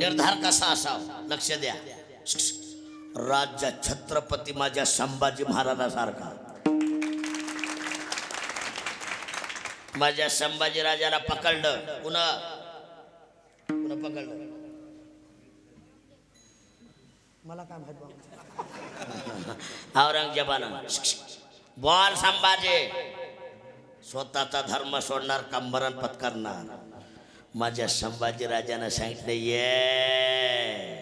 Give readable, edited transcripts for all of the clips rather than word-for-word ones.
निर्धार कसा असावा लक्ष द्या. राज्य छत्रपती माझ्या संभाजी महाराजासारखा. माझ्या संभाजी राजाला पकडलं पुन्हा पकडलं. मला काय माहित बाबा. औरंगजेबानं बोल संभाजी स्वतःचा धर्म सोडणार का मरण पत्करणार. माझ्या संभाजी राजानं सांगितलं ये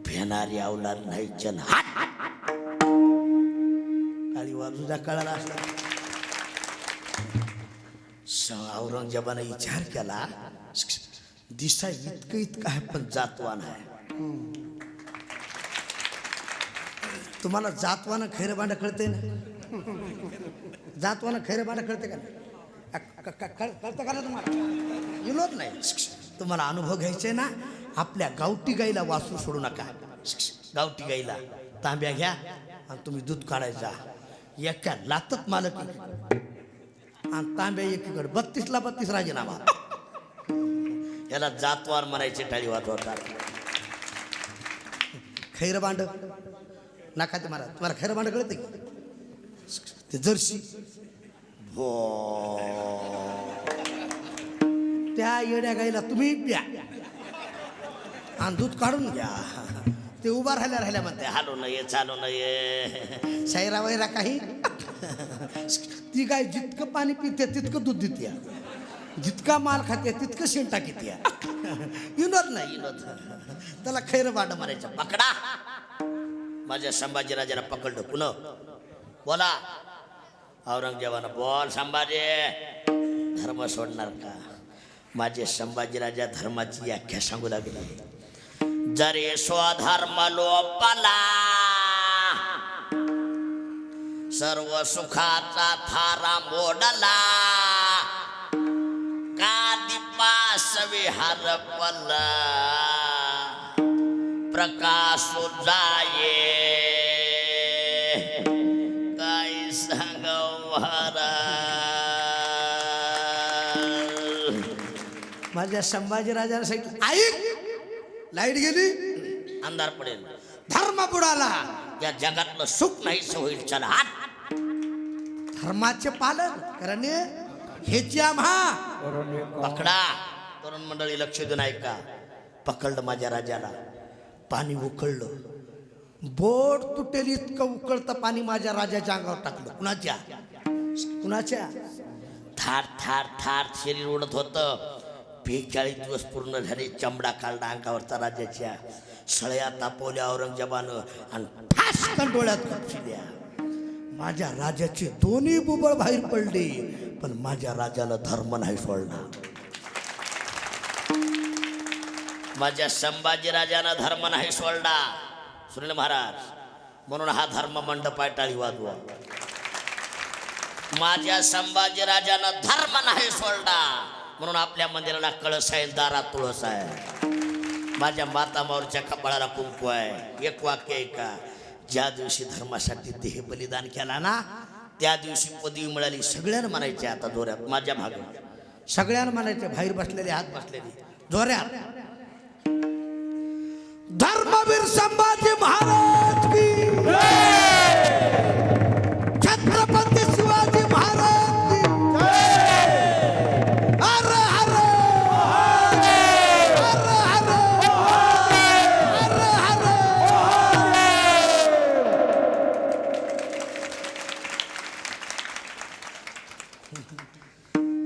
भेणारी अवलाद नाही चल हात. काळी वाजूचा कळाला असला. औरंगजेबानं विचार केला दिसा इतकं आहे पण जातवान आहे. तुम्हाला जातवानं खैर भांड कळते ना. जातवानं खैर भांड कळते का कळतं का ना तुम्हाला. विनोद नाही. तुम्हाला अनुभव घ्यायचे ना. आपल्या गावठी गाईला वासरू सोडू नका. गावठी गाईला तांब्या घ्या आणि तुम्ही दूध काढायचा. एका लातत मालक आणि तांब्या एकीकडे 32 ला 32 राजीनामा. याला जातवार म्हणायचे टाळी वाजवतात. खैर भांड नका ते मला. तुम्हाला खैर भांड कळते ते जर्सी त्या येड्या गाईला तुम्ही प्या आणि दूध काढून घ्या. ते उभा राहिल्या म्हणते हालू नये चालू नये शैरा वैरा काही. ती गाय जितकं पाणी पिते तितकं दूध देते. जितका माल खाते तितकं शेण टाकीत. विनोद नाही विनोद. त्याला खैर भांड म्हणायचं. पकडा. माझ्या संभाजीराजाला पकडलं पुन्हा बोला. औरंगजेबानं बोल संभाजी धर्म सोडणार का. माझे संभाजीराजा धर्माची व्याख्या सांगू लागला. जरे स्वधर्म लोपला सर्व सुखाचा थारा मोडला का दिपास विहार पला प्रकाश जाये काय सांगवारा. माझ्या संभाजीराजाला सांगितलं ऐक लाईट गेली अंधार पडेल. धर्म बुडाला. या जगातलं सुख नाहीच होईल. चला हात. धर्माचे पालन करणे हेची आम्हा. पकडा. तरुण मंडळी लक्ष देऊन ऐका. पकडलं माझ्या राजाला. पाणी उकळलं. बोट तुटेल इतकं उकळतं पाणी माझ्या राजाच्या अंगावर टाकलं. कुणाच्या थार थार थार शरीर उडत होतं. 42 दिवस पूर्ण झाले. चमडा काढला अंगावरचा राजाच्या. सळया तापवल्या औरंगजेबानं आणि ठासकन डोळ्यात खुपशिल्या. माझ्या राजाचे दोन्ही बुबळ बाहेर पडले पण माझ्या राजाला धर्म नाही सोडला. माझ्या संभाजी राजानं धर्म नाही सोडला. सुनील महाराज म्हणून हा धर्म मंडप आहे. टाळी वाजवा. माझ्या संभाजी राजानं धर्म नाही सोडला म्हणून आपल्या मंदिराला कळस आहे. दारात तुळस आहे. माझ्या माता माऊरच्या कपाळाला कुंकू आहे. एक वाक्य आहे का. ज्या दिवशी धर्मासाठी देह बलिदान केला ना त्या दिवशी पदवी मिळाली. सगळ्यांना म्हणायचे आता जोऱ्यात माझ्या भाग. सगळ्यांना म्हणायचे बाहेर बसलेले हात बसलेले जोऱ्यात. धर्मवीर संभाजी महाराज की छत्रपती शिवाजी महाराज की हर हर हर हर हर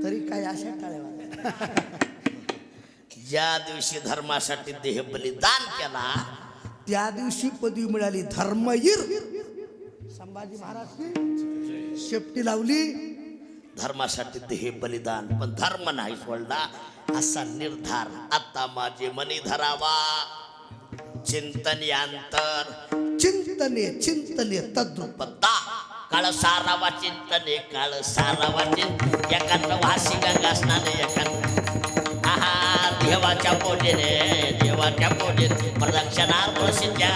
तरी काय अशा टाळ्या. ज्या दिवशी धर्मासाठी देह बलिदान केला त्या दिवशी पदवी मिळाली धर्मवीर संभाजी महाराज की. शेपटी लावली धर्मासाठी देह बलिदान पण धर्म नाही सोडला असा निर्धार आता माझे मनी धरावा. चिंतन यांतर चिंतने चिंतने तद्रुपता काळ सारावा चिंतने काळ सारावा चिंतन एकांत वासी गंगा स्नान एकांत देवाच्या पूजेने प्रदक्षिणार्थ सिद्ध्या